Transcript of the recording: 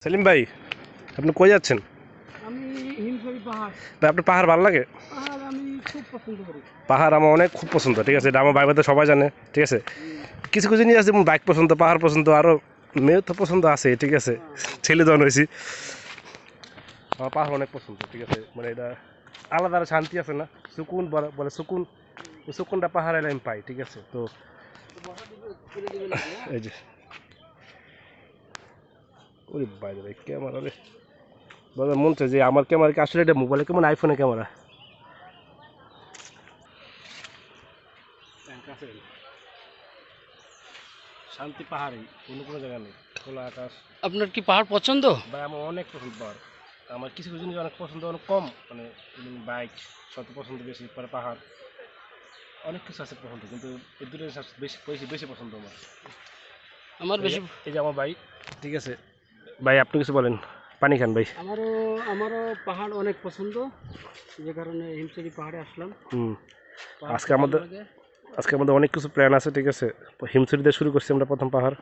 সেলিম ভাই, আপনি কই যাচ্ছেন? আমি হিমছড়ি পাহাড়। ভাই আপনার পাহাড় ভালো লাগে? পাহাড় আমি খুব পছন্দ করি। পাহাড় আমার অনেক খুব পছন্দ, ঠিক আছে, এটা আমার ভাই তো সবাই জানে, ঠিক আছে। কিছু কিছু জিনিস আছে, যেমন বাইক পছন্দ, পাহাড় পছন্দ, আরও মেয়ে তো পছন্দ আছে, ঠিক আছে, ছেলে জন হয়েছি। আমার পাহাড় অনেক পছন্দ, ঠিক আছে, মানে এটা আলাদা আলাদা শান্তি আছে না, সুকুন বলে সুকুন, ওই সুকুনটা পাহাড়ে আমি পাই, ঠিক আছে। তো এই যে ওই বাইরে ভাই ক্যামেরা রে, বলে মন চাই যে আমার ক্যামেরা কি আসলে এটা মোবাইলে কেমন আইফোনে ক্যামেরা। শান্তি পাহাড়ে, অন্য কোনো জায়গা নেই, খোলা আকাশ। আপনার কি পাহাড় পছন্দ? ভাই আমার অনেক পছন্দ পাহাড়। আমার কিছু কিছু জিনিস অনেক পছন্দ, অনেক কম, মানে বাইক শত পছন্দ বেশি, পরে পাহাড় অনেক কিছু আছে পছন্দ, কিন্তু এই দুটো জিনিস বেশি বেশি বেশি পছন্দ আমার। আমার বেশি এই যে আমার ভাই, ঠিক আছে ভাই, আপনি কিছু বলেন, পানি খান ভাই। আমারও পাহাড় অনেক পছন্দ, যে কারণে হিমছড়ি পাহাড়ে আসলাম। আজকে আমাদের অনেক কিছু প্ল্যান আছে, ঠিক আছে। হিমছড়ি দিয়ে শুরু করছি আমরা প্রথম পাহাড়।